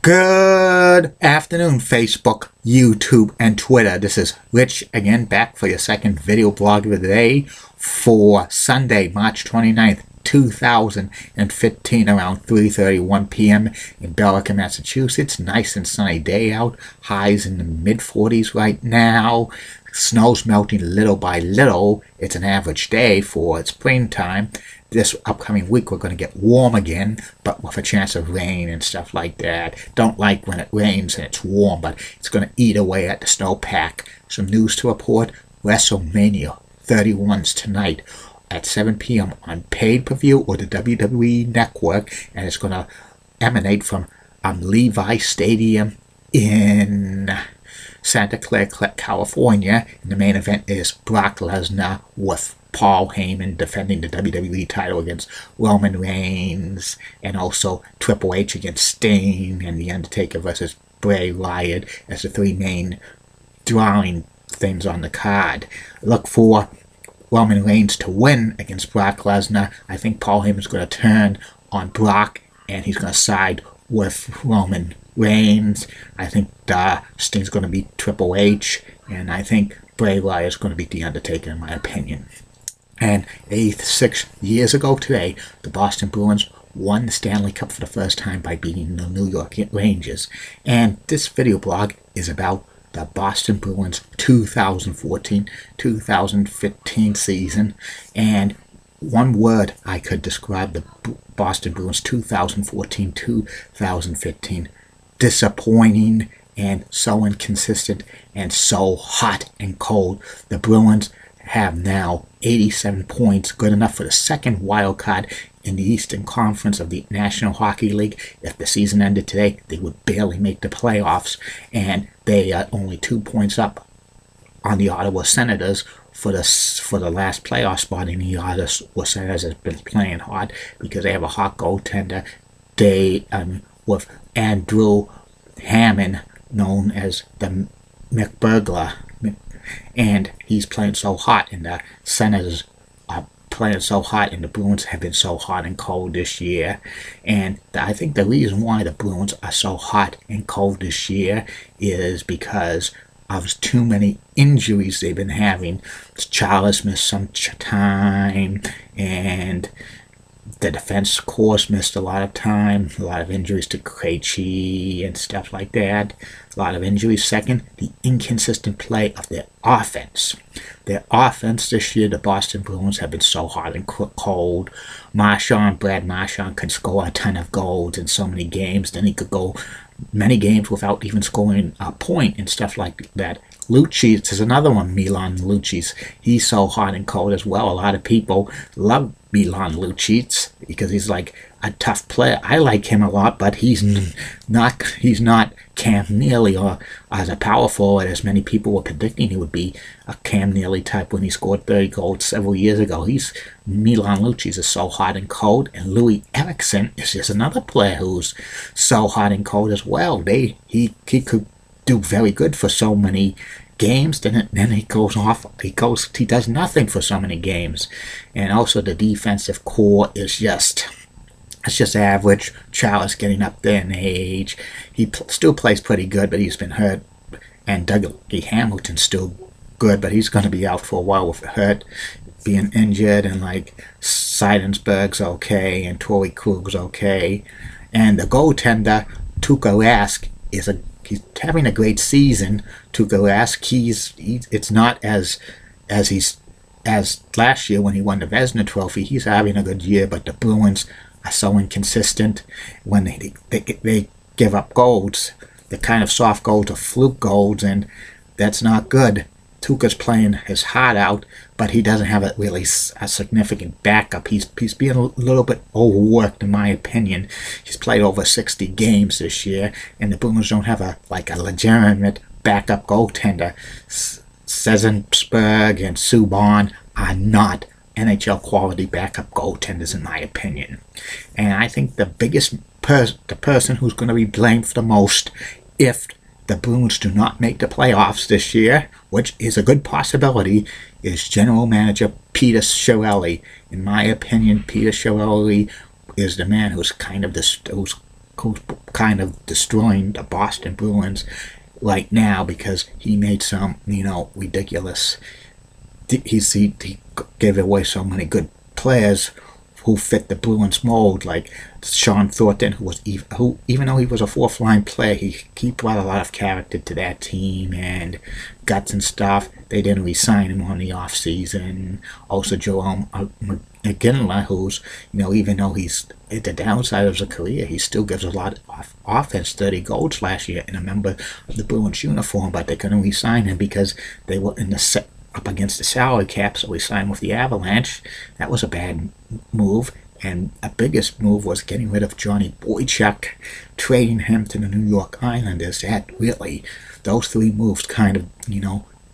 Good afternoon, Facebook, YouTube, and Twitter. This is Rich again, back for your second video blog of the day for Sunday, March 29th, 2015, around 3:31 p.m. in Belleville, Massachusetts. Nice and sunny day out. Highs in the mid-40s right now. Snow's melting little by little. It's an average day for springtime. This upcoming week we're going to get warm again, but with a chance of rain and stuff like that. Don't like when it rains and it's warm, but it's going to eat away at the snowpack. Some news to report. WrestleMania 31's tonight at 7 p.m. on pay-per-view or the WWE Network, and it's going to emanate from Levi Stadium in Santa Clara, California. And the main event is Brock Lesnar with Paul Heyman defending the WWE title against Roman Reigns, and also Triple H against Sting, and The Undertaker versus Bray Wyatt as the three main drawing things on the card. Look for Roman Reigns to win against Brock Lesnar. I think Paul Heyman's going to turn on Brock, and he's going to side with Roman Reigns. I think Sting's going to beat Triple H, and I think Bray Wyatt is going to beat The Undertaker, in my opinion. And 86 years ago today, the Boston Bruins won the Stanley Cup for the first time by beating the New York Rangers. And this video blog is about the Boston Bruins 2014-2015 season. And one word I could describe the Boston Bruins 2014-2015: disappointing and so inconsistent and so hot and cold. The Bruins have now 87 points, good enough for the second wild card in the Eastern Conference of the National Hockey League. If the season ended today, they would barely make the playoffs, and they are only 2 points up on the Ottawa Senators for the last playoff spot. In the Ottawa Senators has been playing hard because they have a hot goaltender. They with Andrew Hammond, known as the McBurglar, and he's playing so hot, and the Senators are playing so hot, and the Bruins have been so hot and cold this year. And I think the reason why the Bruins are so hot and cold this year is because of too many injuries they've been having. Charles missed some time, and the defense course missed a lot of time, a lot of injuries to Krejci and stuff like that. A lot of injuries. Second, the inconsistent play of their offense. Their offense this year, the Boston Bruins, have been so hot and cold. Brad Marchand could score a ton of goals in so many games. Then he could go many games without even scoring a point and stuff like that. Lucic is another one, Milan Lucic. He's so hot and cold as well. A lot of people love Milan Lucic because he's like a tough player. I like him a lot, but he's not Cam Neely or as a power forward as many people were predicting he would be, a Cam Neely type when he scored 30 goals several years ago. Milan Lucic is so hot and cold, and Louis Eriksson is just another player who's so hot and cold as well. He could do very good for so many games, then he goes off. He does nothing for so many games. And also the defensive core is just average. Charles getting up there in age. He still plays pretty good, but he's been hurt. And Dougie Hamilton's still good, but he's going to be out for a while with hurt, being injured. And like Seidensberg's okay, and Torrey Krug's okay. And the goaltender Tuukka Rask he's having a great season. Tuukka Rask, it's not as last year when he won the Vezina Trophy. He's having a good year, but the Bruins are so inconsistent when they give up goals. The kind of soft goals are fluke goals, and that's not good. Tuukka's playing his heart out, but he doesn't have a significant backup. He's being a little bit overworked, in my opinion. He's played over 60 games this year, and the Bruins don't have a legitimate backup goaltender. Sezensberg and Subban are not NHL quality backup goaltenders, in my opinion. And I think the biggest the person who's going to be blamed for the most if the Bruins do not make the playoffs this year, which is a good possibility, is general manager Peter Chiarelli. In my opinion, Peter Chiarelli is the man who's kind of who's who's kind of destroying the Boston Bruins right now because he made some, ridiculous. He gave away so many good players who fit the Bruins mold, like Sean Thornton, who even though he was a fourth line player, he brought a lot of character to that team and guts and stuff. They didn't re-sign him on the off season. Also, Joel McGinley, who's even though he's at the downside of his career, he still gives a lot of offense. 30 goals last year in a member of the Bruins uniform, but they couldn't re-sign him because they were in the up against the salary cap, so we signed with the Avalanche. That was a bad move, and a biggest move was getting rid of Johnny Boychuk, trading him to the New York Islanders. Those three moves kind of,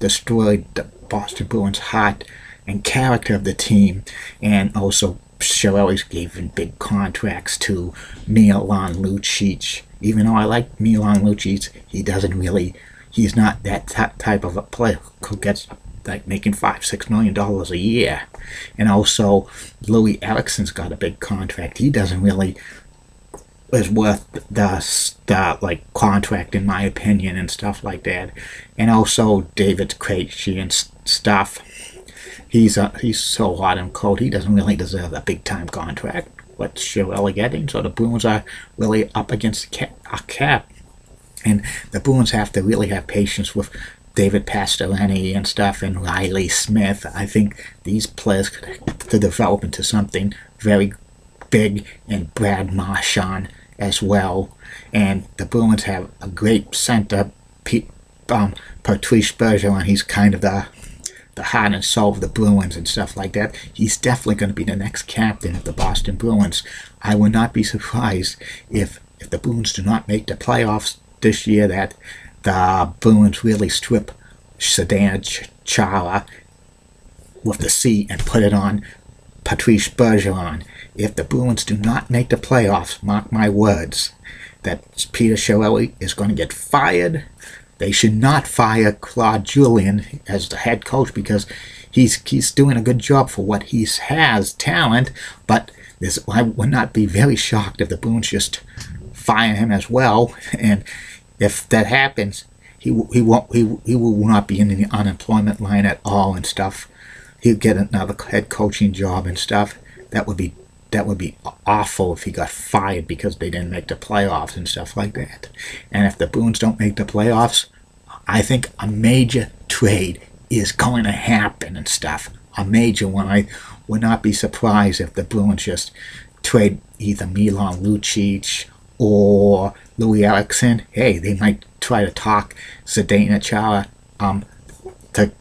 destroyed the Boston Bruins' heart and character of the team, and also Chiarelli gave him big contracts to Milan Lucic. Even though I like Milan Lucic, he's not that type of a player who gets like making $5-6 million a year. And also Louis Eriksson's got a big contract. He doesn't really is worth the contract in my opinion and stuff like that. And also David Krejci and stuff. He's so hot and cold. He doesn't really deserve a big time contract. What Chiarelli getting? So the Bruins are really up against a cap. And the Bruins have to really have patience with David Pastrellini and stuff, and Riley Smith. I think these players could develop into something very big, and Brad Marchand as well. And the Bruins have a great center, Patrice Bergeron. He's kind of the heart and soul of the Bruins and stuff like that. He's definitely going to be the next captain of the Boston Bruins. I would not be surprised if the Bruins do not make the playoffs this year, that the Bruins really strip Zdeno Chara with the C and put it on Patrice Bergeron. If the Bruins do not make the playoffs, mark my words, that Peter Chiarelli is going to get fired. They should not fire Claude Julien as the head coach because he's doing a good job for what he has talent, but I would not be very shocked if the Bruins just fire him as well. And if that happens, he will not be in the unemployment line at all and stuff. He'll get another head coaching job and stuff. That would be awful if he got fired because they didn't make the playoffs and stuff like that. And if the Bruins don't make the playoffs, I think a major trade is going to happen and stuff. A major one. I would not be surprised if the Bruins just trade either Milan Lucic or Louis Eriksson. Hey, they might try to talk Zdeno Chara to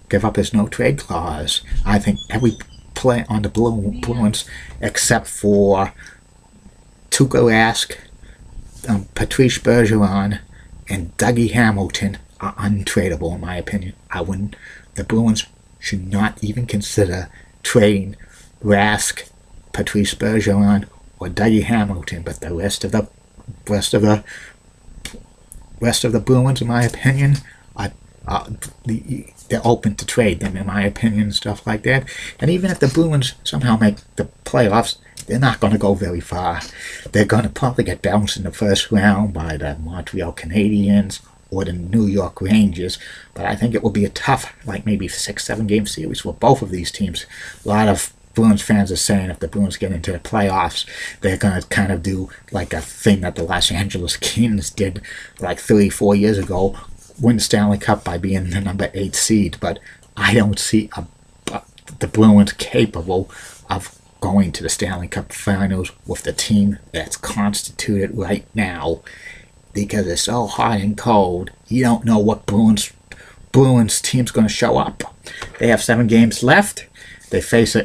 give up his no-trade clause. I think every player on the Bruins, except for Tuukka Rask, Patrice Bergeron, and Dougie Hamilton, are untradeable in my opinion. The Bruins should not even consider trading Rask, Patrice Bergeron, or Dougie Hamilton, but the rest of the Bruins, in my opinion, they're open to trade them, in my opinion, and stuff like that. And even if the Bruins somehow make the playoffs, they're not going to go very far. They're going to probably get bounced in the first round by the Montreal Canadiens or the New York Rangers. But I think it will be a tough, maybe 6-7 game series for both of these teams. A lot of Bruins fans are saying if the Bruins get into the playoffs, they're going to kind of do like a thing that the Los Angeles Kings did 3-4 years ago, win the Stanley Cup by being the number 8 seed. But I don't see the Bruins capable of going to the Stanley Cup Finals with the team that's constituted right now, because it's so hot and cold. You don't know what Bruins team's going to show up. They have 7 games left. They face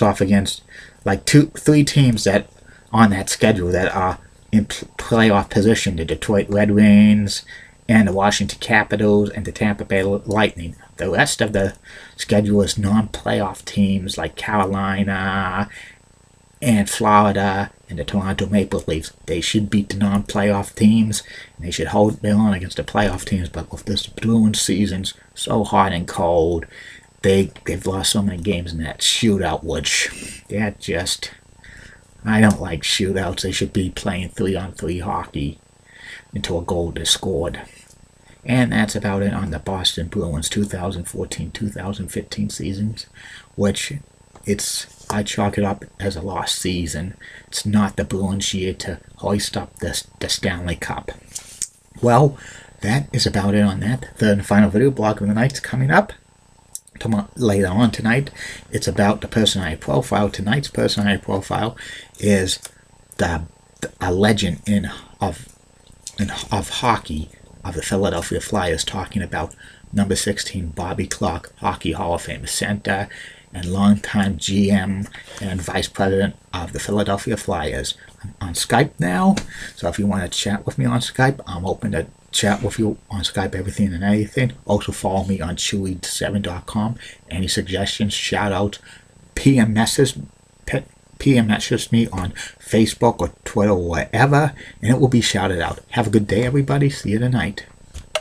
off against 3 teams that on that schedule that are in playoff position: the Detroit Red Wings, and the Washington Capitals, and the Tampa Bay Lightning. The rest of the schedule is non-playoff teams like Carolina and Florida and the Toronto Maple Leafs. They should beat the non-playoff teams, and they should hold their own against the playoff teams. But with this Bruins season's so hot and cold, they've lost so many games in that shootout, which that just I don't like shootouts. They should be playing 3-on-3 hockey until a goal is scored. And that's about it on the Boston Bruins 2014-2015 seasons, which I chalk it up as a lost season. It's not the Bruins' year to hoist up the Stanley Cup. Well, that is about it on that. The third and final video blog of the night's coming up. Later on tonight, it's about the personality profile. Tonight's personality profile is a legend of hockey of the Philadelphia Flyers, talking about number 16 Bobby Clark, Hockey Hall of Fame center and longtime GM and vice president of the Philadelphia Flyers. I'm on Skype now, so if you want to chat with me on Skype, I'm open to chat with you on Skype, everything and anything. Also follow me on chewy7.com. Any suggestions, shout outs, PM message me on Facebook or Twitter or whatever, and it will be shouted out. Have a good day, everybody. See you tonight.